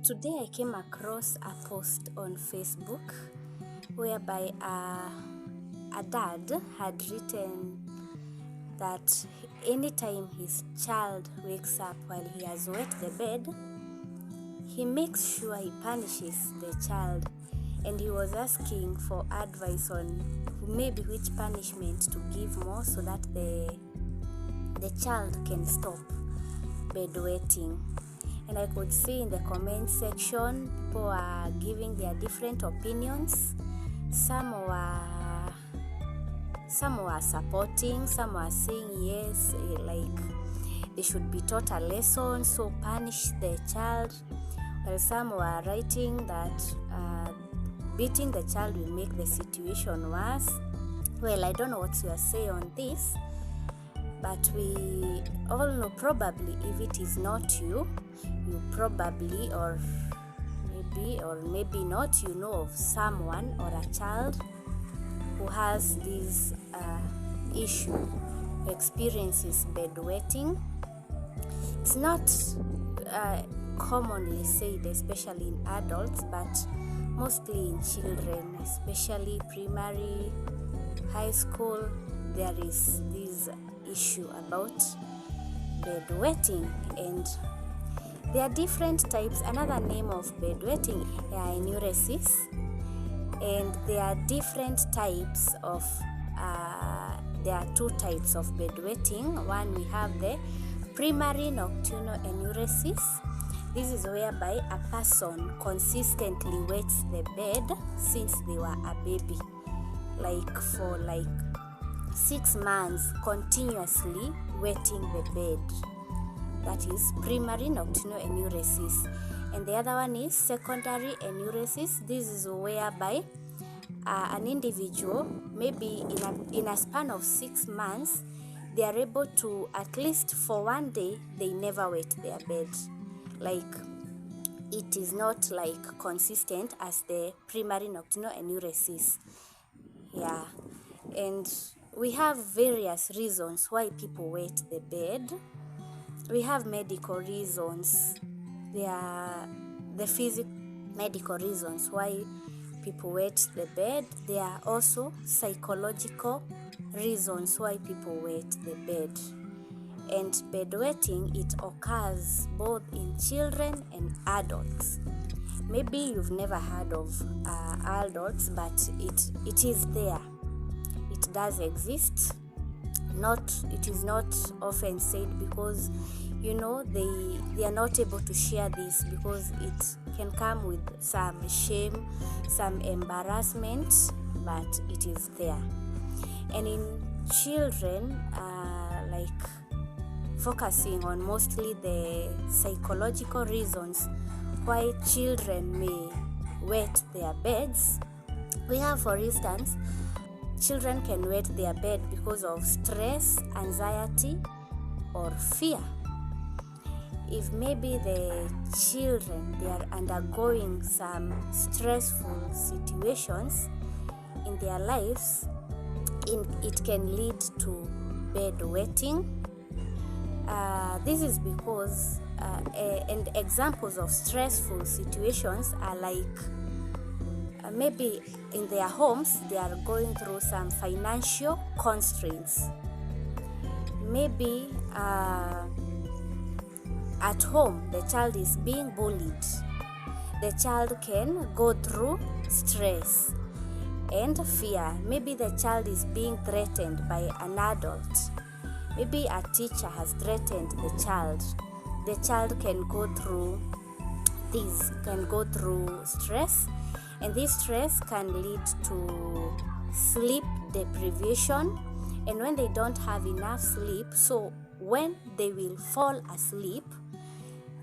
Today I came across a post on Facebook whereby a dad had written that anytime his child wakes up while he has wet the bed, he makes sure he punishes the child, and he was asking for advice on maybe which punishment to give more so that the child can stop bedwetting. And I could see in the comment section people are giving their different opinions. Some were supporting, some were saying yes, like they should be taught a lesson, so punish the child. While some were writing that beating the child will make the situation worse. Well, I don't know what you are saying on this, but we all know probably if it is not you probably or maybe not, you know of someone or a child who has this issue, experiences bedwetting. It's not commonly said, especially in adults, but mostly in children, especially primary, high school. There is this issue about bedwetting, and there are different types. Another name of bedwetting, enuresis, and there are different types of there are two types of bedwetting. One, we have the primary nocturnal enuresis. This is whereby a person consistently wets the bed since they were a baby, like for 6 months continuously wetting the bed. That is primary nocturnal enuresis. And the other one is secondary enuresis. This is whereby an individual, maybe in a span of 6 months, they are able to, at least for one day, they never wet their bed. Like, it is not like consistent as the primary nocturnal enuresis. Yeah. And we have various reasons why people wet the bed. We have medical reasons. There are the physical medical reasons why people wet the bed. There are also psychological reasons why people wet the bed. And bedwetting, it occurs both in children and adults. Maybe you've never heard of adults, but it is there. It does exist. It is not often said because they are not able to share this because it can come with some shame, some embarrassment, but it is there. And in children, focusing on mostly the psychological reasons why children may wet their beds, we have, for instance, children can wet their bed because of stress, anxiety, or fear. If maybe the children, they are undergoing some stressful situations in their lives, it can lead to bedwetting. This is because, and examples of stressful situations are like maybe in their homes they are going through some financial constraints. Maybe at home the child is being bullied. The child can go through stress and fear. Maybe the child is being threatened by an adult. Maybe a teacher has threatened the child. The child can go through stress, and this stress can lead to sleep deprivation. And when they don't have enough sleep, so when they will fall asleep,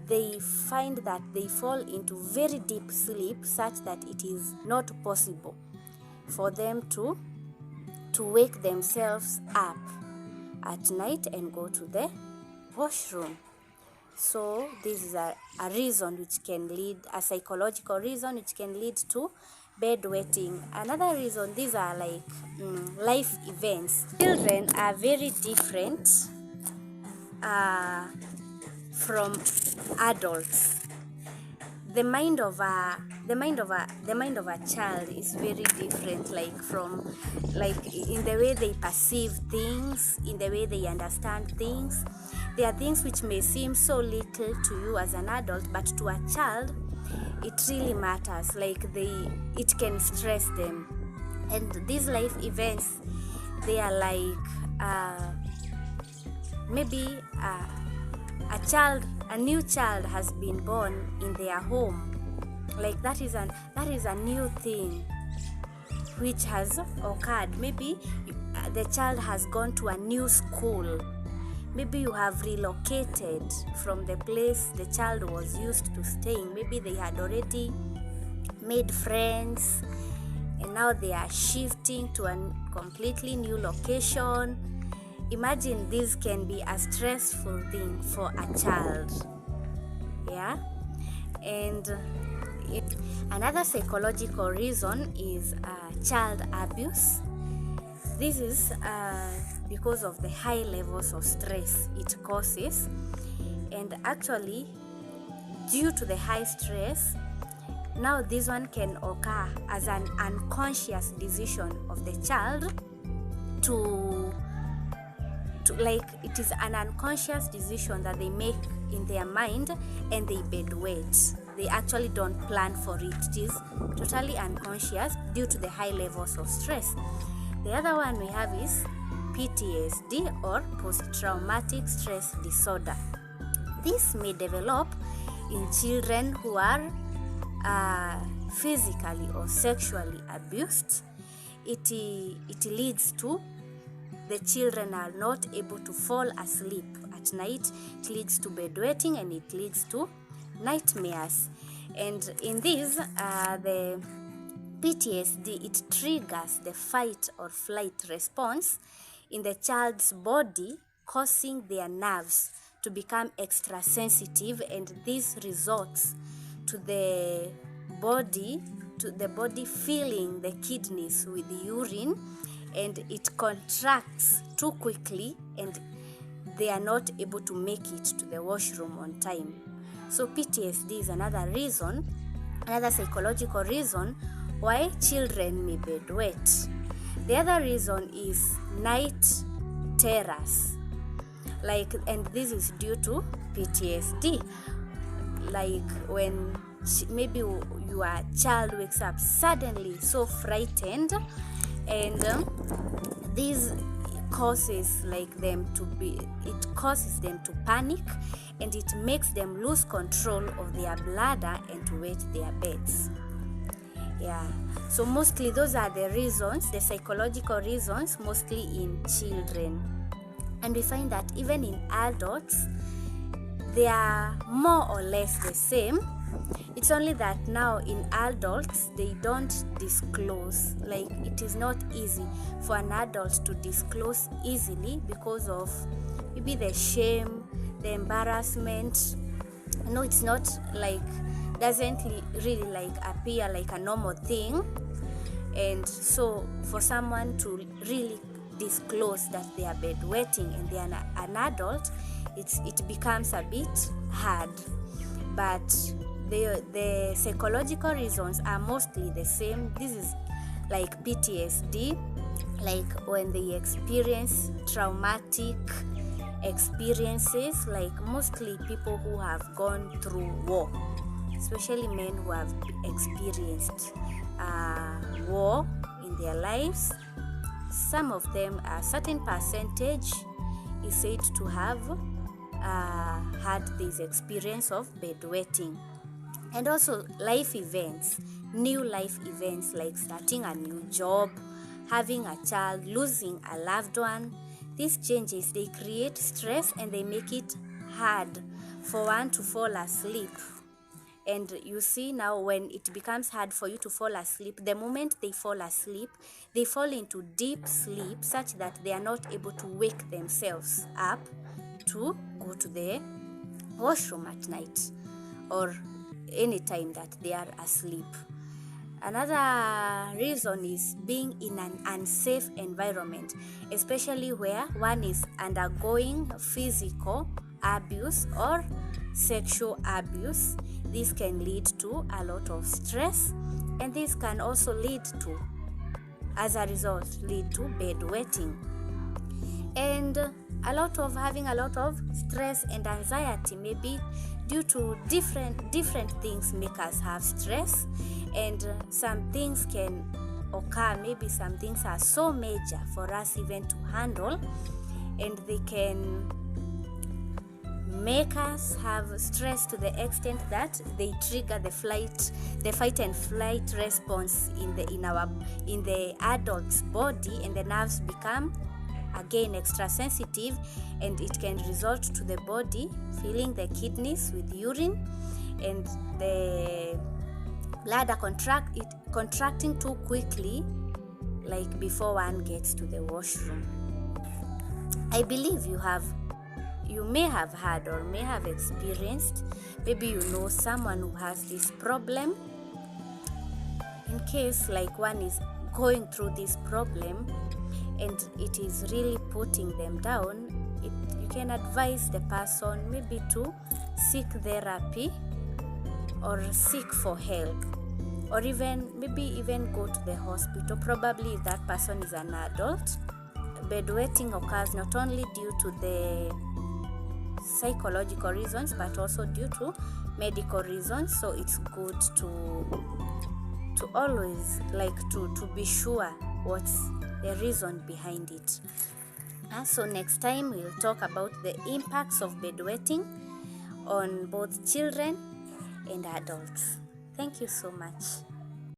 they find that they fall into very deep sleep such that it is not possible for them to wake themselves up at night and go to the washroom. So this is a reason which can lead, a psychological reason which can lead to bedwetting. Another reason, these are like life events. Children are very different from adults. the mind of a child is very different, like in the way they perceive things, in the way they understand things. There are things which may seem so little to you as an adult, but to a child it really matters. Like it can stress them. And these life events, they are like maybe a new child has been born in their home. Like that is a new thing which has occurred. Maybe the child has gone to a new school. Maybe you have relocated from the place the child was used to staying. Maybe they had already made friends and now they are shifting to a completely new location. Imagine this can be a stressful thing for a child. Yeah. And another psychological reason is child abuse. This is because of the high levels of stress it causes, and actually due to the high stress, now this one can occur as an unconscious decision of the child to like, it is an unconscious decision that they make in their mind and they bedwet. They actually don't plan for it. It is totally unconscious due to the high levels of stress. The other one we have is PTSD, or post-traumatic stress disorder. This may develop in children who are physically or sexually abused. It leads to the children are not able to fall asleep at night. It leads to bedwetting and it leads to nightmares. And in this, the PTSD, it triggers the fight or flight response in the child's body, causing their nerves to become extra sensitive, and this results to the body filling the kidneys with urine, and it contracts too quickly and they are not able to make it to the washroom on time. So PTSD is another psychological reason why children may bedwet. The other reason is night terrors, and this is due to PTSD. Like when maybe your child wakes up suddenly so frightened, and this causes them to panic, and it makes them lose control of their bladder and to wet their beds. Yeah, so mostly those are the reasons, the psychological reasons, mostly in children. And we find that even in adults, they are more or less the same. It's only that now in adults, they don't disclose. Like, it is not easy for an adult to disclose easily because of maybe the shame, the embarrassment. No, it's not doesn't really appear like a normal thing. And so for someone to really disclose that they are bedwetting and they are an adult, it becomes a bit hard. But the psychological reasons are mostly the same. This is like PTSD, like when they experience traumatic experiences, like mostly people who have gone through war, especially men who have experienced war in their lives. Some of them, a certain percentage is said to have had this experience of bedwetting. And also life events, new life events, like starting a new job, having a child, losing a loved one. These changes, they create stress and they make it hard for one to fall asleep. And you see now, when it becomes hard for you to fall asleep, the moment they fall asleep, they fall into deep sleep such that they are not able to wake themselves up to go to the washroom at night or any time that they are asleep. Another reason is being in an unsafe environment, especially where one is undergoing physical abuse or sexual abuse. this can lead to a lot of stress, and this can also lead to, as a result, lead to bedwetting. And having a lot of stress and anxiety, maybe due to different things make us have stress, and some things can occur. Maybe some things are so major for us even to handle, and they can make us have stress to the extent that they trigger the fight and flight response in the adult's body, and the nerves become again extra sensitive, and it can result to the body filling the kidneys with urine, and the bladder contracting too quickly, like before one gets to the washroom. I believe you may have had or may have experienced, maybe you know someone who has this problem. In case like one is going through this problem and it is really putting them down, you can advise the person maybe to seek therapy or seek for help, or even go to the hospital. Probably if that person is an adult. Bedwetting occurs not only due to the psychological reasons but also due to medical reasons, so it's good to always to be sure what's the reason behind it. And so next time we'll talk about the impacts of bedwetting on both children and adults. Thank you so much.